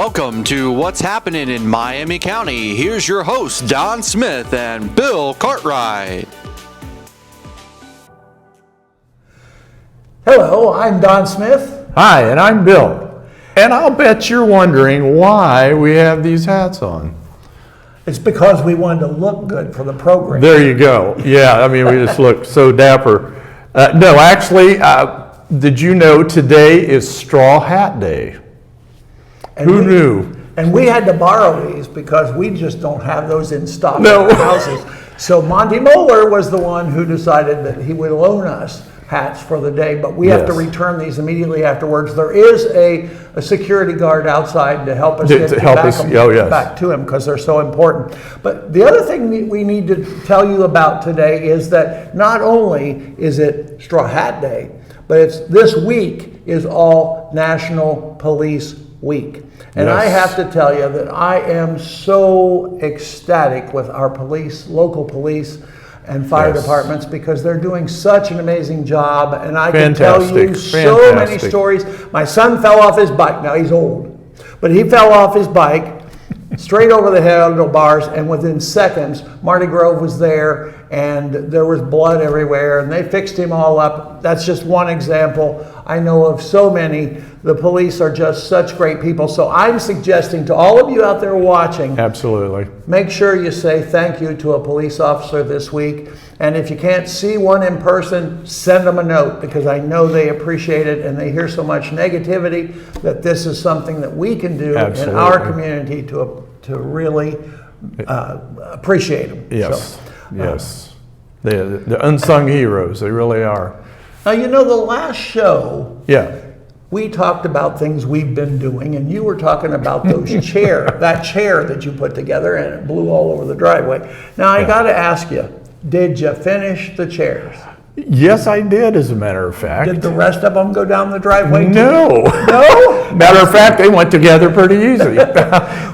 Welcome to What's Happening in Miami County. Here's your hosts, Don Smith and Bill Cartwright. Hello, I'm Don Smith. Hi, and I'm Bill. And I'll bet you're wondering why we have these hats on. It's because we wanted to look good for the program. There you go. Yeah, I mean, we just look so dapper. No, actually, did you know today is Straw Hat Day? Who knew? And we had to borrow these because we just don't have those in stock No. in our houses. So Monty Moeller was the one who decided that he would loan us hats for the day, but we have to Yes. return these immediately afterwards. There is a security guard outside to help us get back to him because they're so important. But the other thing we need to tell you about today is that not only is it Straw Hat Day, but it's this week is all National Police Week. And I have to tell you that I am so ecstatic with our police, local police and fire departments, because they're doing such an amazing job. And I can tell you so many stories. My son fell off his bike. Now he's old, but he fell off his bike straight over the handlebars, and within seconds, Marty Grove was there, and there was blood everywhere, and they fixed him all up. That's just one example. I know of so many. The police are just such great people. So I'm suggesting to all of you out there watching, Absolutely. make sure you say thank you to a police officer this week. And if you can't see one in person, send them a note, because I know they appreciate it, and they hear so much negativity that this is something that we can do in our community to really appreciate them. Yes, yes. The unsung heroes, they really are. Now, you know, the last show, Yeah. we talked about things we've been doing, and you were talking about those that chair that you put together, and it blew all over the driveway. Now, I got to ask you, did you finish the chairs? Yes, I did, as a matter of fact. Did the rest of them go down the driveway too? No. No? Matter of fact, they went together pretty easy.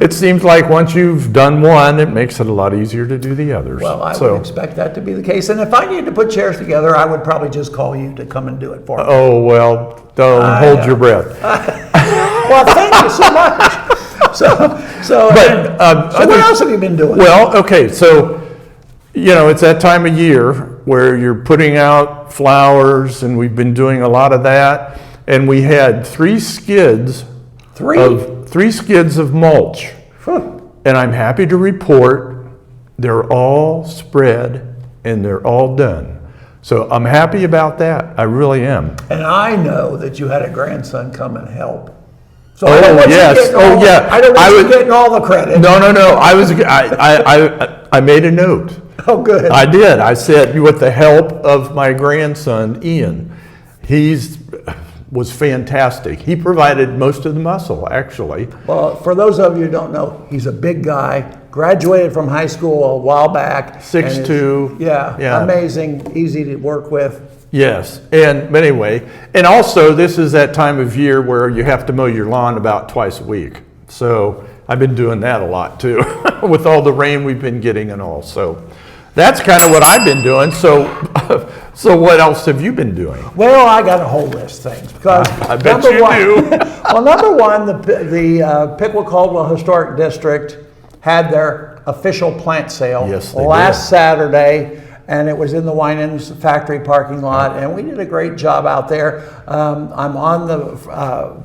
It seems like once you've done one, it makes it a lot easier to do the others. Well, I would expect that to be the case. And if I needed to put chairs together, I would probably just call you to come and do it for me. Oh, well, don't hold your breath. Well, thank you so much. So what else have you been doing? Well, okay, so, you know, it's that time of year where you're putting out flowers, and we've been doing a lot of that. And we had three skids of mulch. And I'm happy to report they're all spread and they're all done. So I'm happy about that. I really am. And I know that you had a grandson come and help. So I don't want you getting all the credit. No. I made a note. Oh, good. I did. I said, with the help of my grandson, Ian, was fantastic. He provided most of the muscle, actually. Well, for those of you who don't know, he's a big guy, graduated from high school a while back. 6'2". Yeah, amazing, easy to work with. Yes, but anyway, and also this is that time of year where you have to mow your lawn about twice a week. So I've been doing that a lot too, with all the rain we've been getting and all. So that's kind of what I've been doing. So what else have you been doing? Well, I got a whole list of things, because I bet you do. Well, number one, the Piqua Caldwell Historic District had their official plant sale last Saturday, and it was in the Winans factory parking lot, and we did a great job out there. I'm on the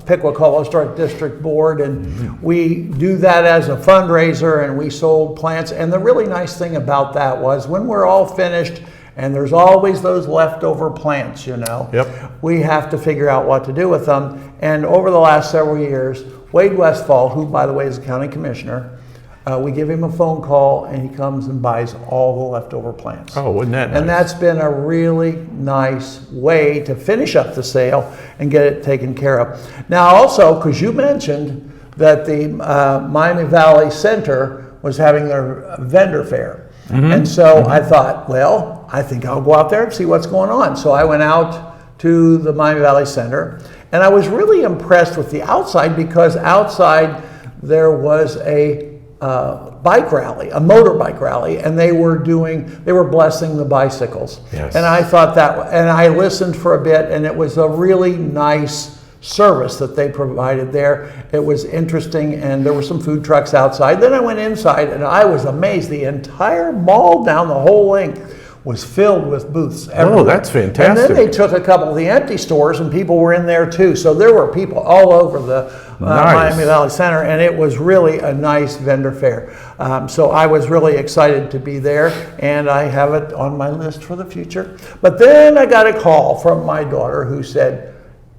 Piqua Caldwell Historic District board, and we do that as a fundraiser, and we sold plants. And the really nice thing about that was, when we're all finished, and there's always those leftover plants, you know, we have to figure out what to do with them. And over the last several years, Wade Westfall, who, by the way, is a county commissioner, we give him a phone call, and he comes and buys all the leftover plants. Oh, wasn't that nice? And that's been a really nice way to finish up the sale and get it taken care of. Now, also, because you mentioned that the Miami Valley Center was having their vendor fair. And so I thought, well, I think I'll go out there and see what's going on. So I went out to the Miami Valley Center, and I was really impressed with the outside, because outside there was a bike rally, a motorbike rally, and they were blessing the bicycles. Yes. And I thought and I listened for a bit, and it was a really nice service that they provided there. It was interesting, and there were some food trucks outside. Then I went inside, and I was amazed. The entire mall down the whole length was filled with booths everywhere. Oh, that's fantastic. And then they took a couple of the empty stores, and people were in there too. So there were people all over the Miami Valley Center, and it was really a nice vendor fair. So I was really excited to be there, and I have it on my list for the future. But then I got a call from my daughter who said,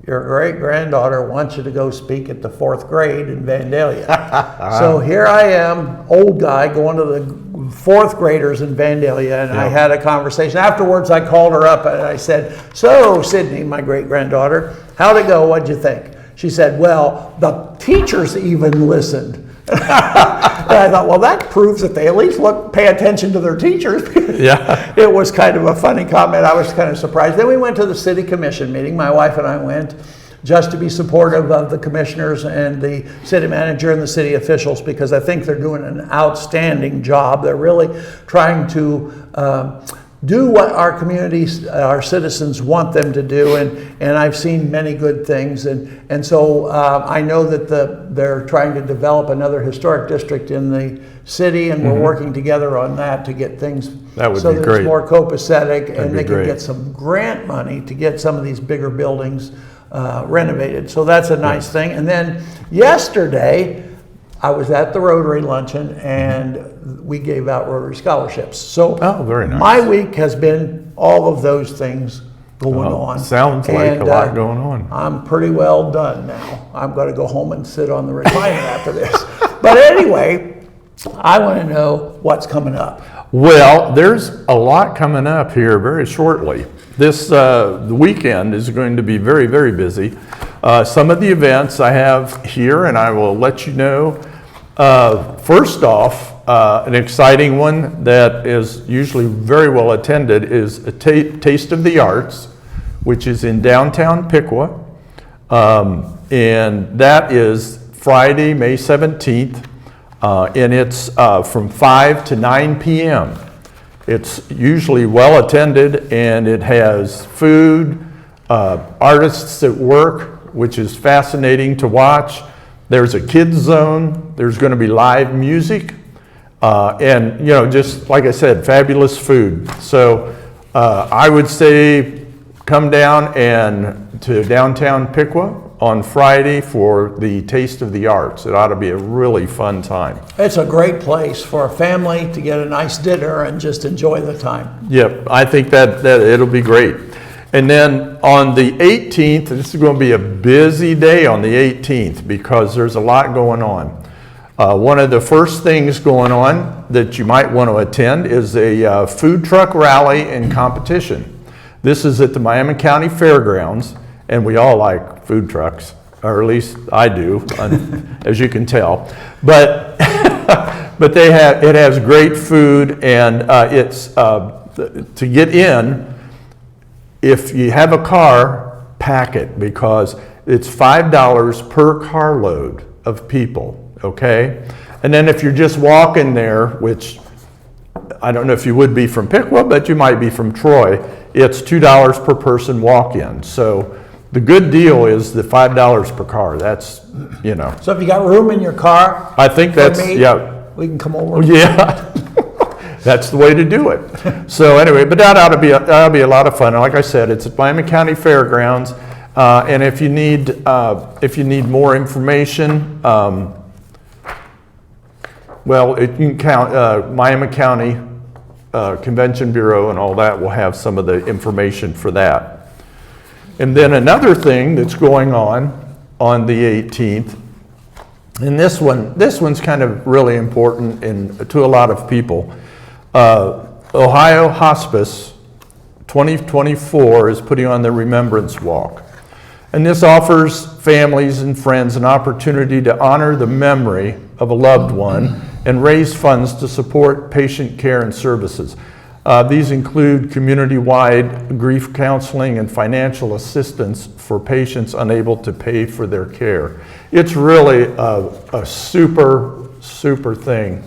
your great-granddaughter wants you to go speak at the 4th grade in Vandalia. So here I am, old guy, going to the 4th graders in Vandalia, and I had a conversation. Afterwards, I called her up and I said, so Sydney, my great-granddaughter, how'd it go? What'd you think? She said, well, the teachers even listened. And I thought, well, that proves that they at least pay attention to their teachers. Yeah. It was kind of a funny comment. I was kind of surprised. Then we went to the city commission meeting. My wife and I went just to be supportive of the commissioners and the city manager and the city officials, because I think they're doing an outstanding job. They're really trying to do what our communities, our citizens want them to do, and I've seen many good things, and so I know that they're trying to develop another historic district in the city, and we're working together on that to get things that so that great. It's more copacetic, and they great. can get some grant money to get some of these bigger buildings renovated. So that's a nice thing. And then yesterday, I was at the Rotary Luncheon, and we gave out Rotary scholarships. So very nice. My week has been all of those things going on. Sounds like a lot going on. I'm pretty well done now. I'm going to go home and sit on the recliner after this. But anyway, I want to know what's coming up. Well, there's a lot coming up here very shortly. This the weekend is going to be very, very busy. Some of the events I have here, and I will let you know. First off, an exciting one that is usually very well attended is a Taste of the Arts, which is in downtown Piqua. And that is Friday, May 17th, and it's from 5 to 9 p.m. It's usually well attended, and it has food, artists at work, which is fascinating to watch. There's a kids zone. There's going to be live music, and just like I said, fabulous food. So I would say come down to downtown Piqua on Friday for the Taste of the Arts. It ought to be a really fun time. It's a great place for a family to get a nice dinner and just enjoy the time. Yep, I think that it'll be great. And then on the 18th, this is going to be a busy day on the 18th because there's a lot going on. One of the first things going on that you might want to attend is a food truck rally and competition. This is at the Miami County Fairgrounds, and we all like food trucks, or at least I do, as you can tell. But but it has great food, and it's to get in. If you have a car, pack it, because it's $5 per carload of people, okay? And then if you're just walking there, which I don't know if you would be from Piqua, but you might be from Troy, it's $2 per person walk-in. So the good deal is the $5 per car. That's, So if you got room in your car, I think that's, we can come over. Yeah. That's the way to do it. So anyway, but that'll be a lot of fun. And like I said, it's at Miami County Fairgrounds. And if you need more information, you can count Miami County Convention Bureau and all that will have some of the information for that. And then another thing that's going on the 18th, and this one's kind of really important to a lot of people. Ohio Hospice 2024 is putting on the Remembrance Walk. And this offers families and friends an opportunity to honor the memory of a loved one and raise funds to support patient care and services. These include community-wide grief counseling and financial assistance for patients unable to pay for their care. It's really a super, super thing.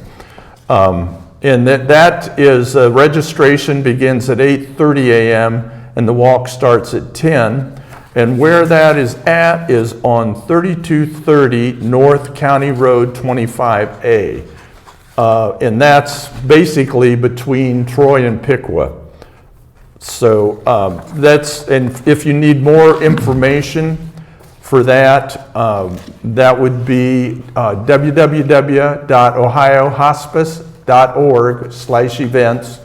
And that is, registration begins at 8:30 a.m. and the walk starts at 10. And where that is at is on 3230 North County Road 25A. And that's basically between Troy and Piqua. So and if you need more information for that, that would be www.ohiohospice.org/events.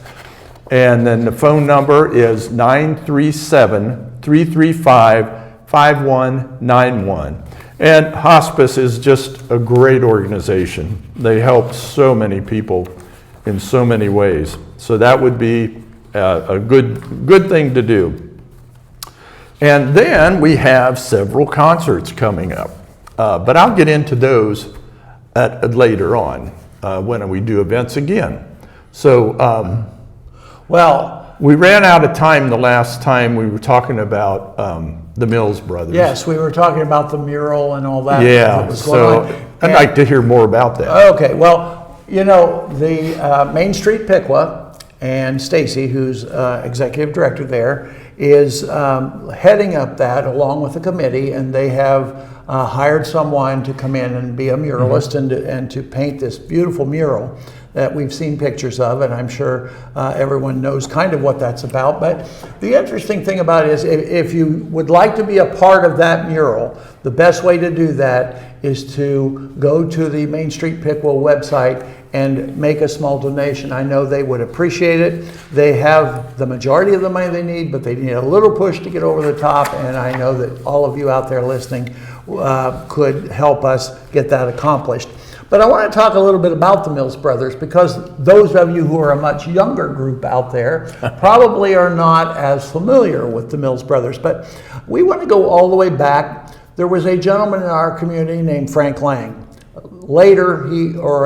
And then the phone number is 937-335-5191. And hospice is just a great organization. They help so many people in so many ways. So that would be a good thing to do. And then we have several concerts coming up. But I'll get into those later on when we do events again. So, we ran out of time the last time we were talking about the Mills Brothers. Yes, we were talking about the mural and all that. Yeah, so I'd like to hear more about that. Okay, well, you know, the Main Street Piqua and Stacy, who's executive director there, is heading up that along with the committee, and they have hired someone to come in and be a muralist and to paint this beautiful mural that we've seen pictures of, and I'm sure everyone knows kind of what that's about. But the interesting thing about it is if you would like to be a part of that mural, the best way to do that is to go to the Main Street Piqua website and make a small donation. I know they would appreciate it. They have the majority of the money they need, but they need a little push to get over the top, and I know that all of you out there listening could help us get that accomplished. But I want to talk a little bit about the Mills Brothers, because those of you who are a much younger group out there probably are not as familiar with the Mills Brothers. But we want to go all the way back. There was a gentleman in our community named Frank Lang. Later,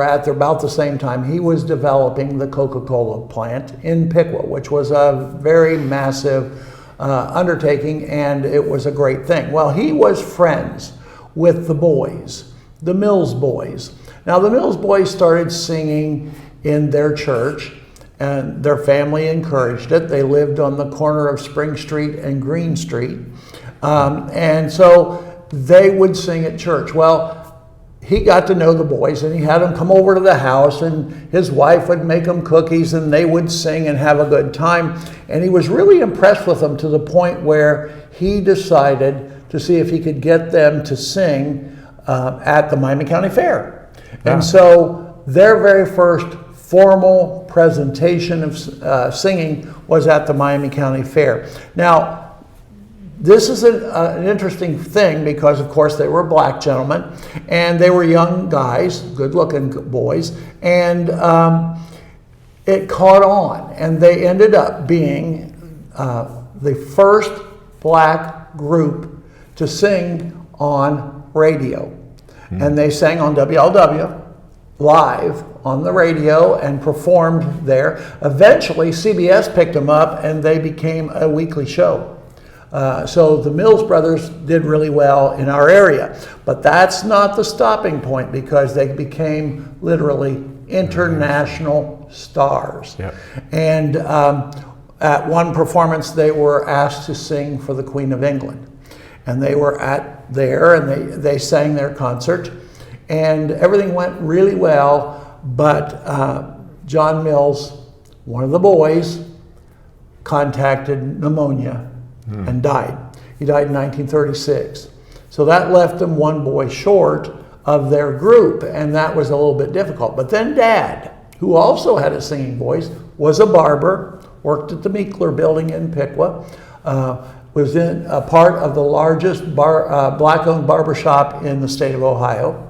at about the same time, he was developing the Coca-Cola plant in Piqua, which was a very massive undertaking, and it was a great thing. Well, he was friends with the boys, the Mills boys. Now, the Mills boys started singing in their church, and their family encouraged it. They lived on the corner of Spring Street and Green Street, and so they would sing at church. Well, he got to know the boys, and he had them come over to the house, and his wife would make them cookies, and they would sing and have a good time. And he was really impressed with them to the point where he decided to see if he could get them to sing at the Miami County Fair. And so their very first formal presentation of singing was at the Miami County Fair. Now, this is an interesting thing because, of course, they were black gentlemen, and they were young guys, good-looking boys, and it caught on, and they ended up being the first black group to sing on radio. And they sang on WLW live on the radio and performed there. Eventually, CBS picked them up, and they became a weekly show. So the Mills Brothers did really well in our area. But that's not the stopping point, because they became literally international stars. Yep. And at one performance, they were asked to sing for the Queen of England. And they were there, and they sang their concert. And everything went really well, but John Mills, one of the boys, contacted pneumonia and died. He died in 1936. So that left them one boy short of their group, and that was a little bit difficult. But then Dad, who also had a singing voice, was a barber, worked at the Meekler building in Piqua, was in a part of the largest black-owned barbershop in the state of Ohio.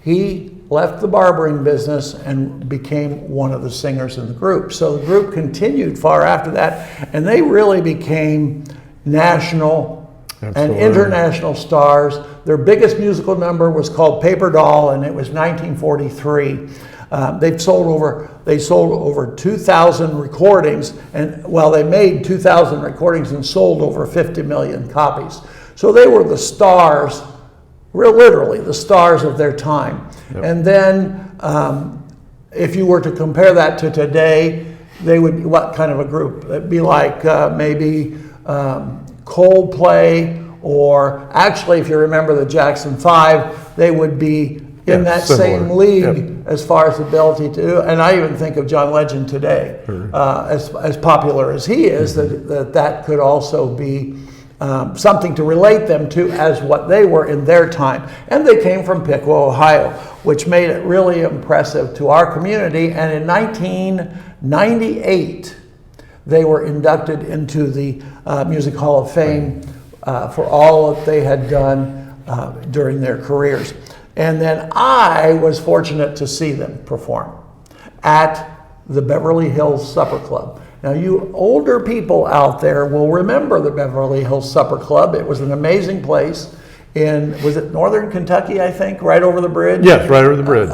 He left the barbering business and became one of the singers in the group. So the group continued far after that, and they really became national and international stars. Their biggest musical number was called Paper Doll, and it was 1943. They sold over 2,000 recordings, and they made 2,000 recordings and sold over 50 million copies. So they were the stars, literally the stars of their time. Yep. And then if you were to compare that to today, they would be what kind of a group? It'd be like maybe Coldplay or actually, if you remember the Jackson 5, they would be in that similar. same league Yep. as far as ability to do. And I even think of John Legend today, as popular as he is, that could also be something to relate them to as what they were in their time. And they came from Piqua, Ohio, which made it really impressive to our community. And in 1998, they were inducted into the Music Hall of Fame for all that they had done during their careers. And then I was fortunate to see them perform at the Beverly Hills Supper Club. Now, you older people out there will remember the Beverly Hills Supper Club. It was an amazing place was it Northern Kentucky, I think, right over the bridge? Yes, right over the bridge.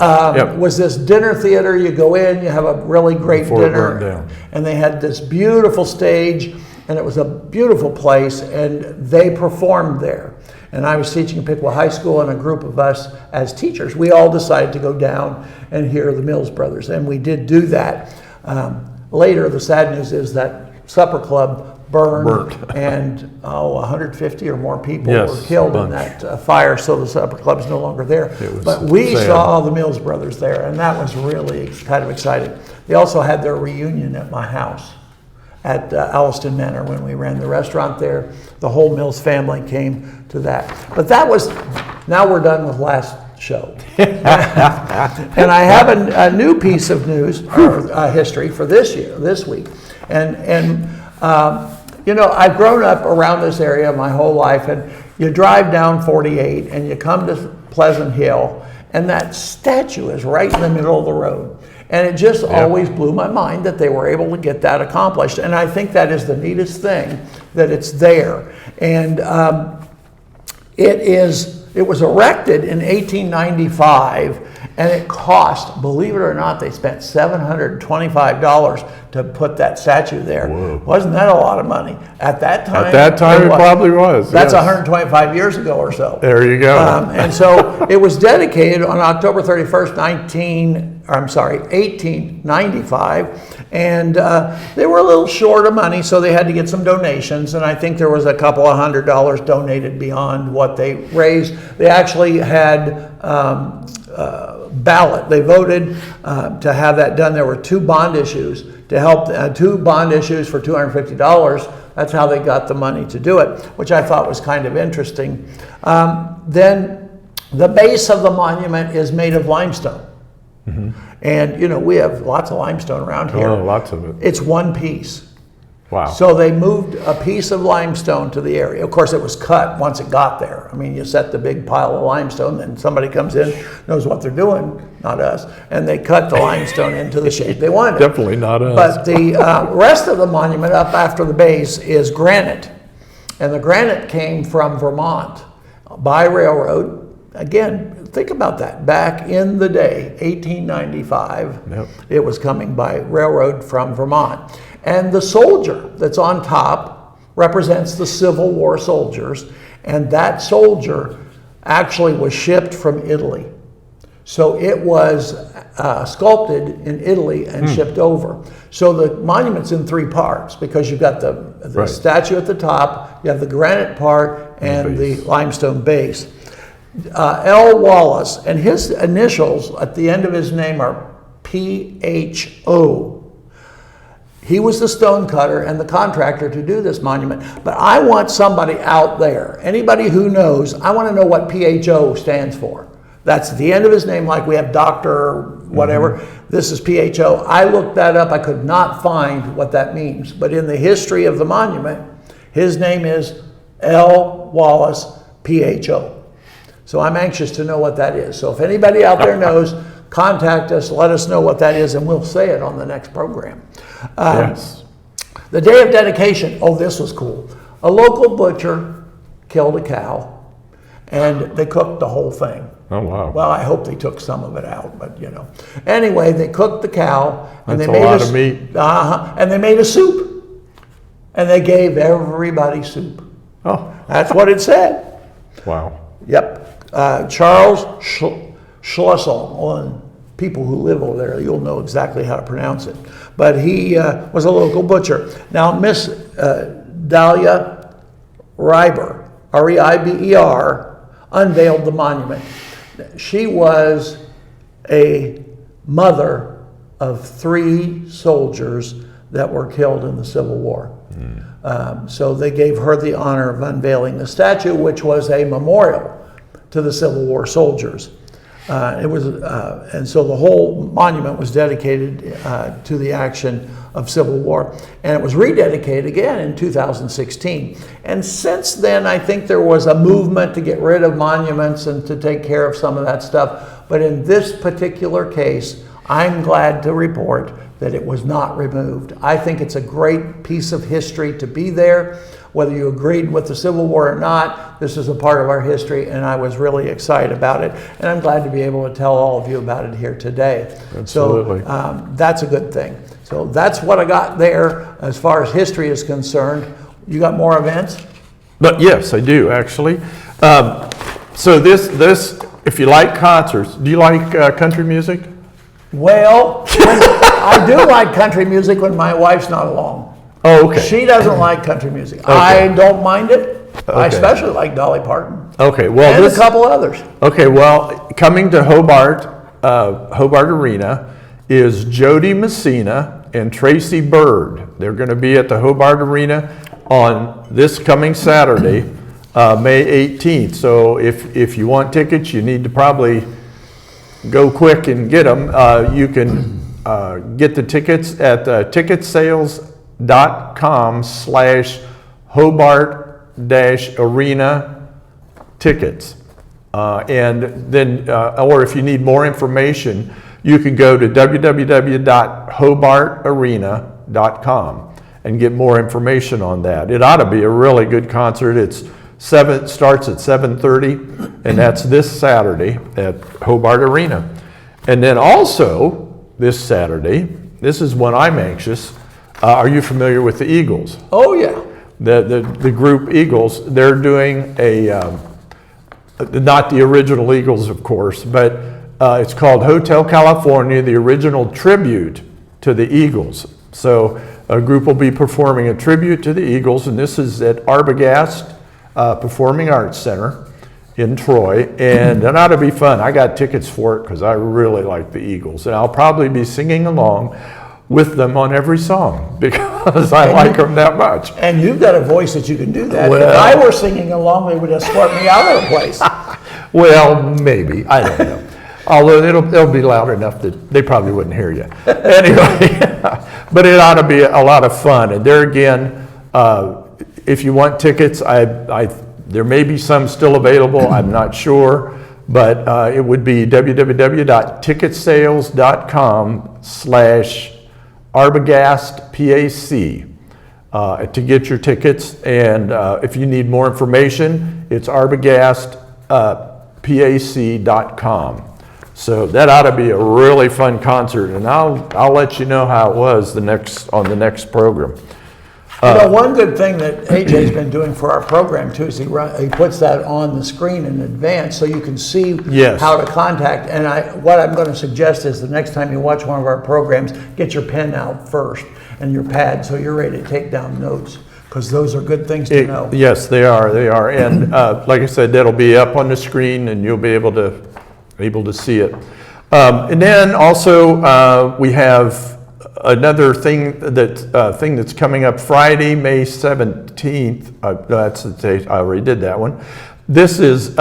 Was this dinner theater. You go in, you have a really great Before it dinner. burned down. And they had this beautiful stage, and it was a beautiful place, and they performed there. And I was teaching at Piqua High School, and a group of us as teachers, we all decided to go down and hear the Mills Brothers, and we did do that. Later, the sad news is that Supper Club burned. And 150 or more people were killed in that fire, so the Supper Club is no longer there. But we saw the Mills Brothers there, and that was really kind of exciting. They also had their reunion at my house at Alliston Manor when we ran the restaurant there. The whole Mills family came to that. But now we're done with last show. And I have a new piece of news or history for this week. And I've grown up around this area my whole life, and you drive down 48 and you come to Pleasant Hill, and that statue is right in the middle of the road. And it just always blew my mind that they were able to get that accomplished. And I think that is the neatest thing, that it's there. And it was erected in 1895, and it cost, believe it or not, they spent $725 to put that statue there. Whoa. Wasn't that a lot of money? At that time, it probably was. That's 125 years ago or so. There you go. And so it was dedicated on October 31st, 1895, and they were a little short of money, so they had to get some donations, and I think there was a couple of $100 donated beyond what they raised. They actually had ballot. They voted to have that done. There were two bond issues to help, two bond issues for $250. That's how they got the money to do it, which I thought was kind of interesting. Then the base of the monument is made of limestone. Mm-hmm. And, we have lots of limestone around here. Oh, lots of it. It's one piece. Wow. So they moved a piece of limestone to the area. Of course, it was cut once it got there. I mean, you set the big pile of limestone, then somebody comes in, knows what they're doing, not us, and they cut the limestone into the shape they wanted. Definitely not us. But the rest of the monument up after the base is granite. And the granite came from Vermont by railroad. Again, think about that. Back in the day, 1895, It was coming by railroad from Vermont. And the soldier that's on top represents the Civil War soldiers, and that soldier actually was shipped from Italy. So it was sculpted in Italy and shipped over. So the monument's in three parts, because you've got the statue at the top, you have the granite part, and the limestone base. L. Wallace, and his initials at the end of his name are P.H.O. He was the stone cutter and the contractor to do this monument. But I want somebody out there, anybody who knows, I want to know what PHO stands for. That's the end of his name, like we have Dr. whatever. This is PHO. I looked that up. I could not find what that means. But in the history of the monument, his name is L. Wallace, PHO. So I'm anxious to know what that is. So if anybody out there knows, contact us, let us know what that is, and we'll say it on the next program. Yes. The day of dedication, this was cool. A local butcher killed a cow, and they cooked the whole thing. Oh, wow. Well, I hope they took some of it out, but Anyway, they cooked the cow, and That's they made a lot of meat. And they made a soup, and they gave everybody soup. Oh. That's what it said. Wow. Yep. Charles Schlussel, and people who live over there, you'll know exactly how to pronounce it. But he was a local butcher. Now, Miss Dahlia Reiber, Reiber, unveiled the monument. She was a mother of 3 soldiers that were killed in the Civil War. So they gave her the honor of unveiling the statue, which was a memorial to the Civil War soldiers. And so the whole monument was dedicated to the action of Civil War, and it was rededicated again in 2016. And since then, I think there was a movement to get rid of monuments and to take care of some of that stuff. But in this particular case, I'm glad to report that it was not removed. I think it's a great piece of history to be there. Whether you agreed with the Civil War or not, this is a part of our history, and I was really excited about it. And I'm glad to be able to tell all of you about it here today. Absolutely. So that's a good thing. So that's what I got there as far as history is concerned. You got more events? But yes, I do actually. So this, if you like concerts, do you like country music? Well, I do like country music when my wife's not along. Oh, okay. She doesn't like country music. Okay. I don't mind it. Okay. I especially like Dolly Parton. Okay, well, and a couple others. Okay, well, coming to Hobart Arena is Jody Messina and Tracy Bird. They're going to be at the Hobart Arena on this coming Saturday, May 18th. So if you want tickets, you need to probably go quick and get them. You can get the tickets at ticketsales.com/Hobart-Arena tickets. And then, or if you need more information, you can go to www.hobartarena.com and get more information on that. It ought to be a really good concert. It starts at 7:30, and that's this Saturday at Hobart Arena. And then also this Saturday, this is when I'm anxious. Are you familiar with the Eagles? Oh yeah. The group Eagles. They're doing not the original Eagles, of course, but it's called Hotel California, the original tribute to the Eagles. So a group will be performing a tribute to the Eagles, and this is at Arbogast Performing Arts Center in Troy, and that ought to be fun. I got tickets for it because I really like the Eagles, and I'll probably be singing along with them on every song because I like them that much. And you've got a voice that you can do that. Well, if I were singing along, they would escort me out of the place. Well, maybe. I don't know. Although it'll be loud enough that they probably wouldn't hear you. Anyway, but it ought to be a lot of fun. And there again, if you want tickets, there may be some still available. I'm not sure. But it would be www.ticketsales.com/ArbogastPAC to get your tickets. And if you need more information, it's arbogastpac.com. So that ought to be a really fun concert, and I'll let you know how it was on the next program. One good thing that AJ's been doing for our program too is he puts that on the screen in advance so you can see how to contact. And what I'm going to suggest is the next time you watch one of our programs, get your pen out first and your pad so you're ready to take down notes, because those are good things to know. Yes, they are. And like I said, that'll be up on the screen and you'll be able to see it. And then also we have another thing that's coming up Friday, May 17th. That's the date. I already did that one. This is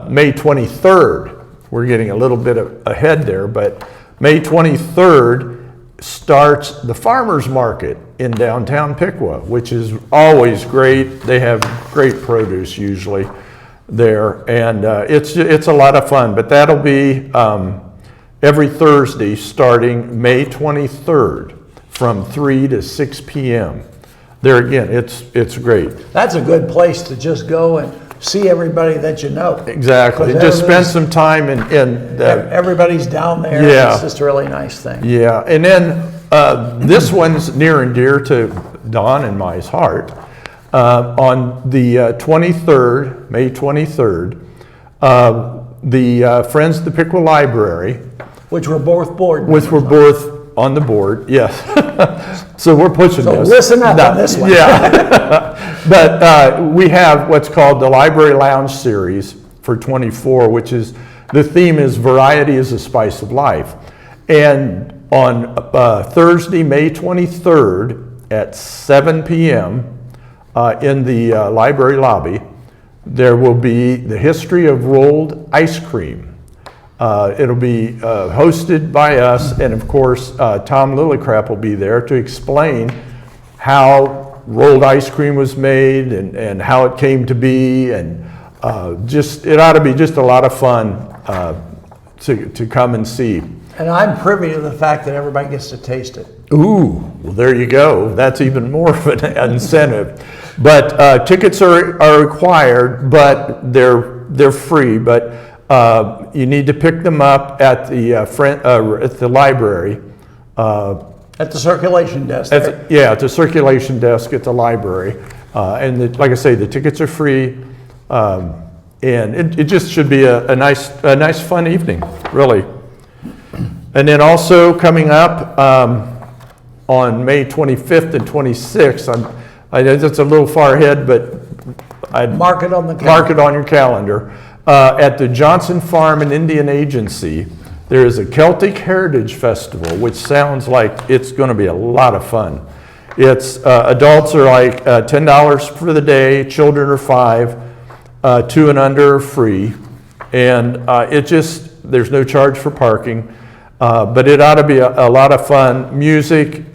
May 23rd. We're getting a little bit ahead there, but May 23rd starts the farmers market in downtown Piqua, which is always great. They have great produce usually there, and it's a lot of fun. But that'll be every Thursday starting May 23rd from 3 to 6 p.m. There again, it's great. That's a good place to just go and see everybody that you know. Exactly. Just spend some time in everybody's down there. Yeah. It's just a really nice thing. Yeah. And then this one's near and dear to Don and my heart. On the 23rd, May 23rd, the Friends of the Piqua Library, which we're both board on on the board, yes. So we're pushing So this. listen up on this one. Yeah. But we have what's called the Library Lounge Series for 24, which is, the theme is Variety is the Spice of Life. And on Thursday, May 23rd at 7 p.m. In the library lobby, there will be the history of rolled ice cream. It'll be hosted by us, and of course, Tom Lillicrap will be there to explain how rolled ice cream was made and how it came to be, and it ought to be just a lot of fun to come and see. And I'm privy to the fact that everybody gets to taste it. Ooh, well, there you go. That's even more of an incentive. But tickets are required, but they're free. But you need to pick them up at the library. At the circulation desk. At the circulation desk at the library. Like I say, the tickets are free. And it just should be a nice fun evening, really. And then also coming up on May 25th and 26th, I know that's a little far ahead, but I'd mark it on the calendar. Mark it on your calendar. At the Johnson Farm and Indian Agency, there is a Celtic Heritage Festival, which sounds like it's going to be a lot of fun. It's adults are like $10 for the day, children are $5, 2 and under are free, and there's no charge for parking. But it ought to be a lot of fun. Music,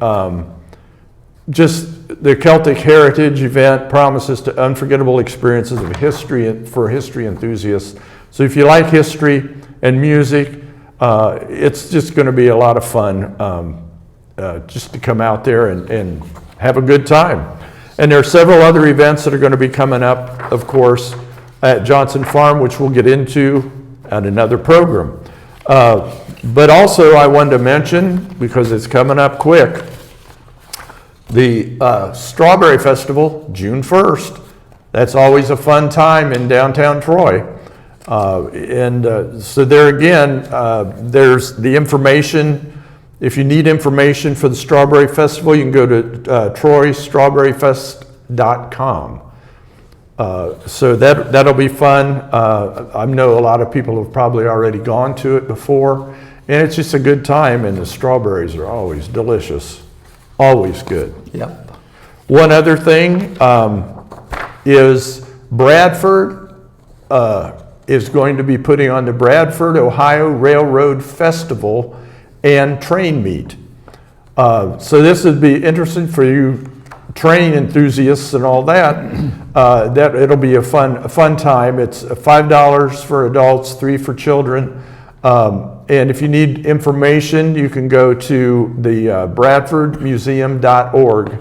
just the Celtic Heritage event promises to unforgettable experiences of history for history enthusiasts. So if you like history and music, it's just going to be a lot of fun just to come out there and have a good time. And there are several other events that are going to be coming up, of course, at Johnson Farm, which we'll get into at another program. But also I wanted to mention, because it's coming up quick, the Strawberry Festival, June 1st. That's always a fun time in downtown Troy. So there again, there's the information. If you need information for the Strawberry Festival, you can go to troystrawberryfest.com. So that'll be fun. I know a lot of people have probably already gone to it before, and it's just a good time, and the strawberries are always delicious, always good. Yep. One other thing is Bradford is going to be putting on the Bradford, Ohio Railroad Festival and train meet. So this would be interesting for you train enthusiasts and all that. That it'll be a fun time. It's $5 for adults, $3 for children. And if you need information, you can go to the bradfordmuseum.org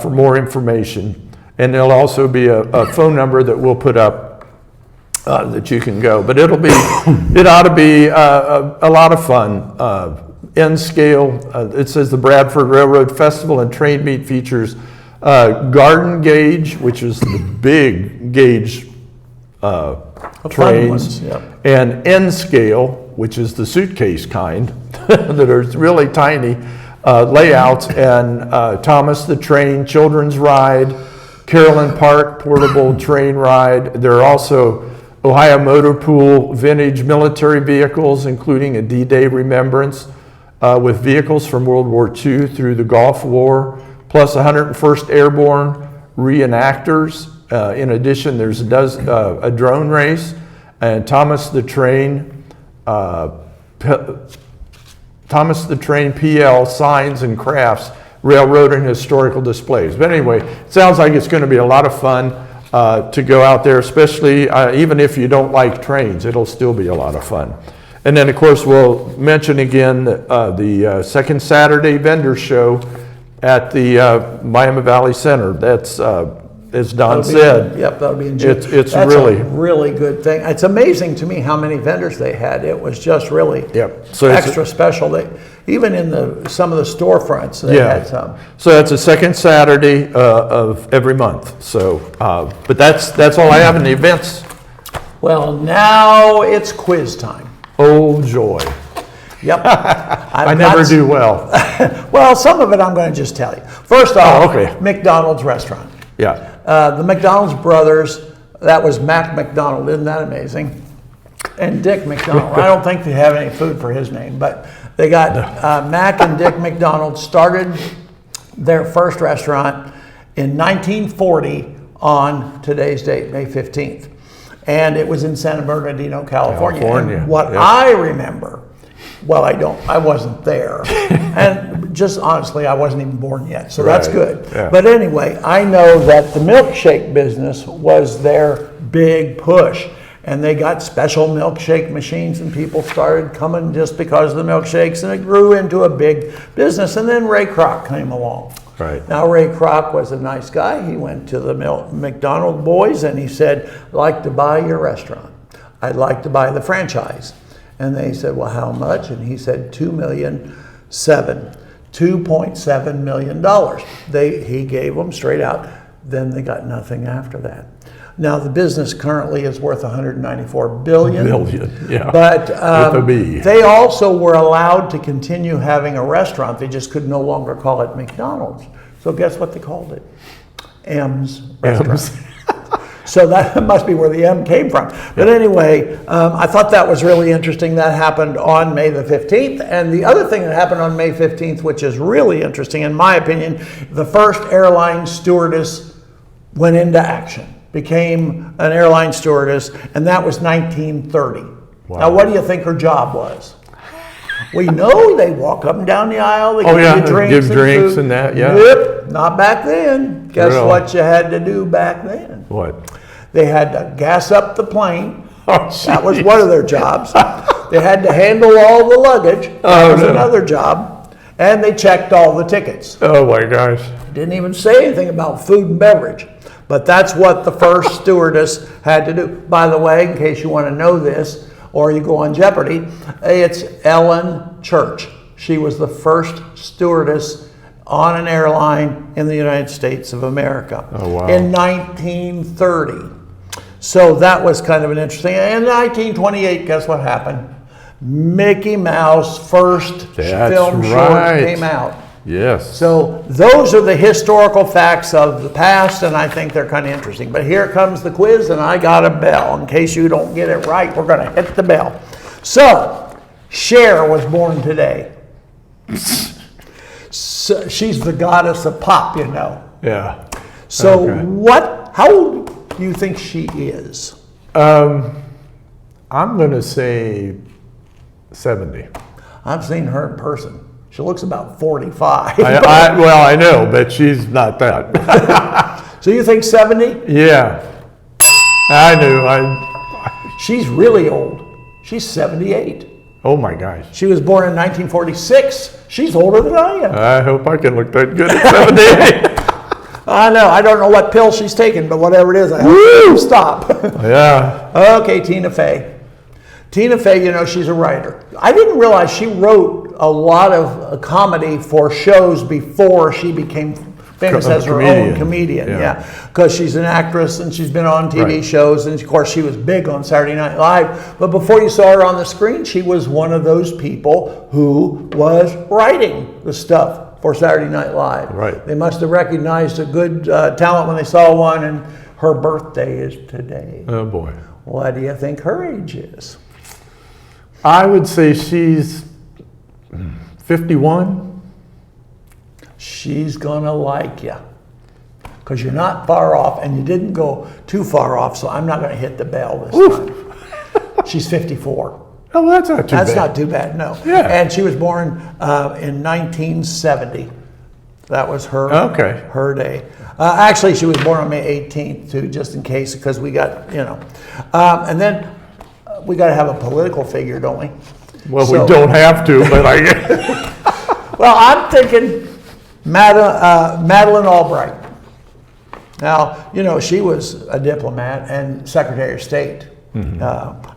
for more information. And there'll also be a phone number that we'll put up that you can go. But it ought to be a lot of fun. End scale, it says the Bradford Railroad Festival and Train Meet features garden gauge, which is the big gauge trains, yep. And end scale, which is the suitcase kind that are really tiny layouts, and Thomas the Train Children's Ride, Carolyn Park Portable Train Ride. There are also Ohio Motor Pool vintage military vehicles, including a D-Day remembrance with vehicles from World War II through the Gulf War, plus 101st Airborne reenactors. In addition, there's a drone race, and Thomas the Train PL signs and crafts, railroad and historical displays. But anyway, it sounds like it's going to be a lot of fun to go out there, especially even if you don't like trains, it'll still be a lot of fun. And then, of course, we'll mention again the second Saturday vendor show at the Miami Valley Center. That's, as Don said. Yep, that'll be in June. That's a really good thing. It's amazing to me how many vendors they had. It was just really extra special. Even in some of the storefronts, they had some. So that's the second Saturday of every month. So, but that's all I have in the events. Well, now it's quiz time. Oh, joy. Yep. I never do well. Well, some of it I'm going to just tell you. First off, okay. McDonald's restaurant. Yeah. The McDonald's brothers, that was Mac McDonald, isn't that amazing? And Dick McDonald. I don't think they have any food for his name, but they got Mac and Dick McDonald started their first restaurant in 1940 on today's date, May 15th. And it was in San Bernardino, California. And what I remember, well, I wasn't there. And just honestly, I wasn't even born yet, so that's good. Yeah. But anyway, I know that the milkshake business was their big push. And they got special milkshake machines, and people started coming just because of the milkshakes, and it grew into a big business. And then Ray Kroc came along. Right. Now, Ray Kroc was a nice guy. He went to the McDonald boys and he said, I'd like to buy your restaurant. I'd like to buy the franchise. And they said, well, how much? And he said, $2.7 million. He gave them straight out. Then they got nothing after that. Now, the business currently is worth $194 billion. Yeah. But with a B. They also were allowed to continue having a restaurant. They just could no longer call it McDonald's. So guess what they called it? M's Restaurant. So that must be where the M came from. But anyway, I thought that was really interesting. That happened on May the 15th. And the other thing that happened on May 15th, which is really interesting, in my opinion, the first airline stewardess went into action. Became an airline stewardess, and that was 1930. Wow. Now, what do you think her job was? We know they walk up and down the aisle, they give drinks and that, yeah. Yep, not back then. Guess what you had to do back then? What? They had to gas up the plane. Oh, that was one of their jobs. They had to handle all the luggage. That was another job. And they checked all the tickets. Oh my gosh. Didn't even say anything about food and beverage. But that's what the first stewardess had to do. By the way, in case you want to know this, or you go on Jeopardy, it's Ellen Church. She was the first stewardess on an airline in the United States of America in 1930. So that was kind of an interesting. In 1928, guess what happened? Mickey Mouse first film short came out. Yes. So those are the historical facts of the past, and I think they're kind of interesting. But here comes the quiz, and I got a bell. In case you don't get it right, we're going to hit the bell. So, Cher was born today. So, she's the goddess of pop, you know. Yeah. So how old do you think she is? I'm going to say 70. I've seen her in person. She looks about 45. I know, but she's not that. So you think 70? Yeah. I knew. She's really old. She's 78. Oh my gosh. She was born in 1946. She's older than I am. I hope I can look that good at 78. I know. I don't know what pill she's taking, but whatever it is, I hope she'll stop. Yeah. Okay, Tina Fey. Tina Fey, you know, she's a writer. I didn't realize she wrote a lot of comedy for shows before she became famous as her own comedian. Yeah, because she's an actress and she's been on TV shows, and of course she was big on Saturday Night Live. But before you saw her on the screen, she was one of those people who was writing the stuff for Saturday Night Live. Right. They must have recognized a good talent when they saw one, and her birthday is today. Oh boy. What do you think her age is? I would say she's 51. She's gonna like you, because you're not far off, and you didn't go too far off, so I'm not gonna hit the bell this time. She's 54. Oh, that's not too bad. That's not too bad, no. Yeah. And she was born in 1970. That was her day. Actually, she was born on May 18th, too, just in case, because we got, you know. And then we got to have a political figure, don't we? Well, we don't have to, but I... Well, I'm thinking Madeleine Albright. Now, you know, she was a diplomat and Secretary of State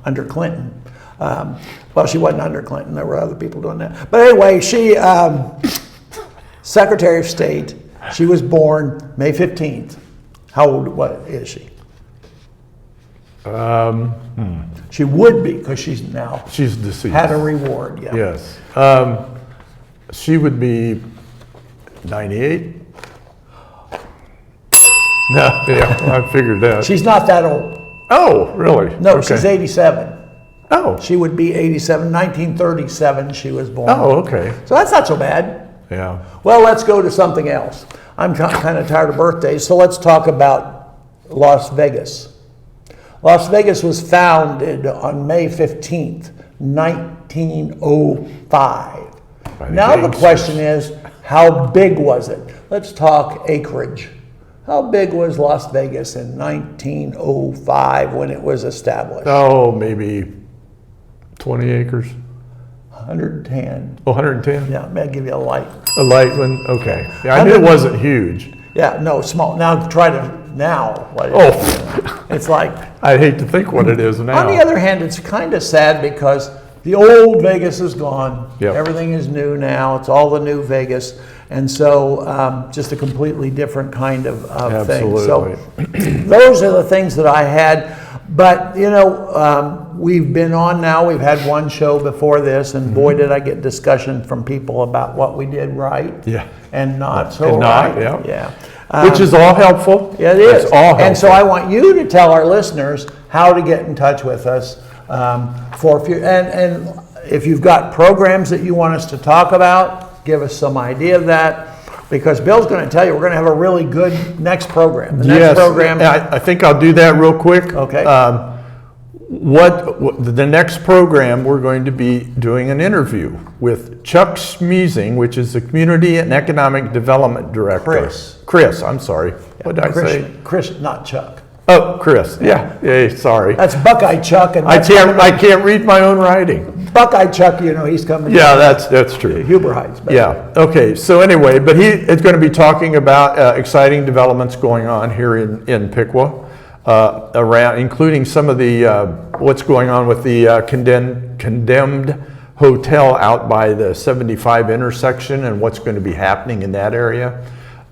under Clinton. Well, she wasn't under Clinton. There were other people doing that. But anyway, she, Secretary of State, she was born May 15th. How old, what is she? She would be, because she's deceased. had a reward, yeah. Yes. She would be 98. No, yeah, I figured that. She's not that old. Oh, really? No, Okay. she's 87. Oh. She would be 87, 1937 she was born. Oh, okay. So that's not so bad. Yeah. Well, let's go to something else. I'm kind of tired of birthdays, so let's talk about Las Vegas. Las Vegas was founded on May 15th, 1905. Now the question is, how big was it? Let's talk acreage. How big was Las Vegas in 1905 when it was established? Oh, maybe 20 acres. 110. Oh, 110? Yeah, may I give you a light? A light one? Okay. Yeah, I knew it wasn't huge. Yeah, no, small. Now try to, what it is. Oh, It's like, I hate to think what it is now. on the other hand, it's kind of sad because the old Vegas is gone. Yep. Everything is new now. It's all the new Vegas. And so just a completely different kind of thing. So those are the things that I had. But, we've been on now. We've had one show before this, and boy, did I get discussion from people about what we did right and not so right. Yeah. Which is all helpful. Yeah, it is. It's all helpful. And so I want you to tell our listeners how to get in touch with us for and if you've got programs that you want us to talk about, give us some idea of that. Because Bill's going to tell you we're going to have a really good next program. The next program. I think I'll do that real quick. Okay. What the next program, we're going to be doing an interview with Chuck Schmeezing, which is the Community and Economic Development Director. Chris, I'm sorry. What did I say? Chris, not Chuck. Oh, Chris. Yeah, sorry. That's Buckeye Chuck. And I can't read my own writing. Buckeye Chuck, he's coming. Yeah, that's true. Huber Heights. Yeah. Okay. So anyway, but he is going to be talking about exciting developments going on here in Piqua, around, including some of the what's going on with the condemned hotel out by the 75 intersection and what's going to be happening in that area.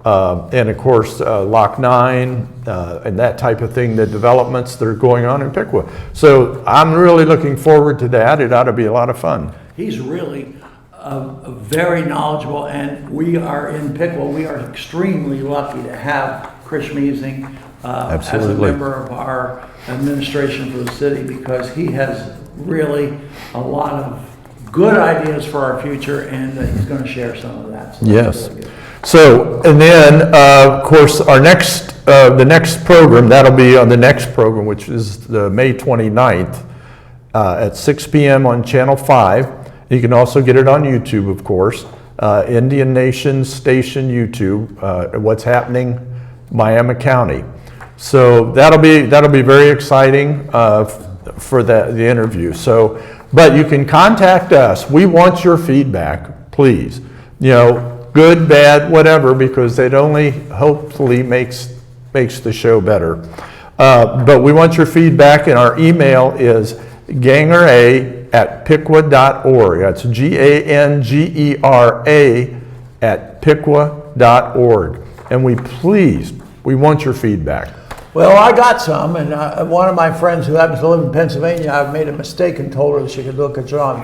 And of course, Lock 9 and that type of thing, the developments that are going on in Piqua. So I'm really looking forward to that. It ought to be a lot of fun. He's really very knowledgeable, and we are in Piqua. We are extremely lucky to have Chris Schmeezing as a member of our administration for the city, because he has really a lot of good ideas for our future, and he's going to share some of that. So yes. Really good. So, and then, of course, the next program, that'll be on the next program, which is the May 29th at 6 p.m. on Channel 5. You can also get it on YouTube, of course. Indian Nation Station YouTube, what's happening Miami County. So that'll be very exciting for the interview. So, but you can contact us. We want your feedback, please. Good, bad, whatever, because it only hopefully makes the show better. But we want your feedback, and our email is gangera@piqua.org. That's GANGERA@piqua.org. And we want your feedback. Well, I got some, and one of my friends who happens to live in Pennsylvania, I made a mistake and told her that she could look at you on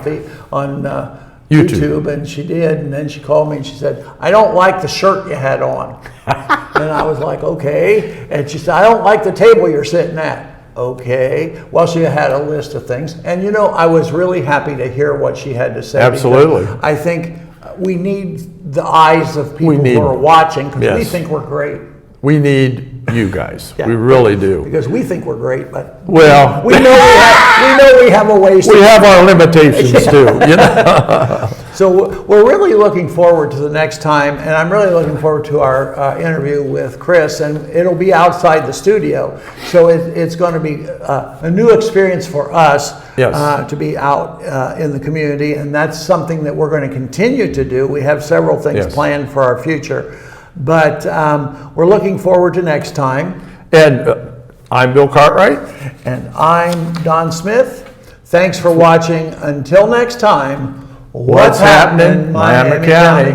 YouTube, and she did, and then she called me and she said, "I don't like the shirt you had on." And I was like, "Okay." And she said, "I don't like the table you're sitting at." Okay. Well, she had a list of things, and I was really happy to hear what she had to say. Absolutely. I think we need the eyes of people who are watching, because we think we're great. We need you guys. We really do. Because we think we're great, but we know we have a ways. We have our limitations too. So we're really looking forward to the next time, and I'm really looking forward to our interview with Chris, and it'll be outside the studio, so it's going to be a new experience for us to be out in the community, and that's something that we're going to continue to do. We have several things planned for our future, but we're looking forward to next time. And I'm Bill Cartwright. And I'm Don Smith. Thanks for watching. Until next time, what's happening in Miami County?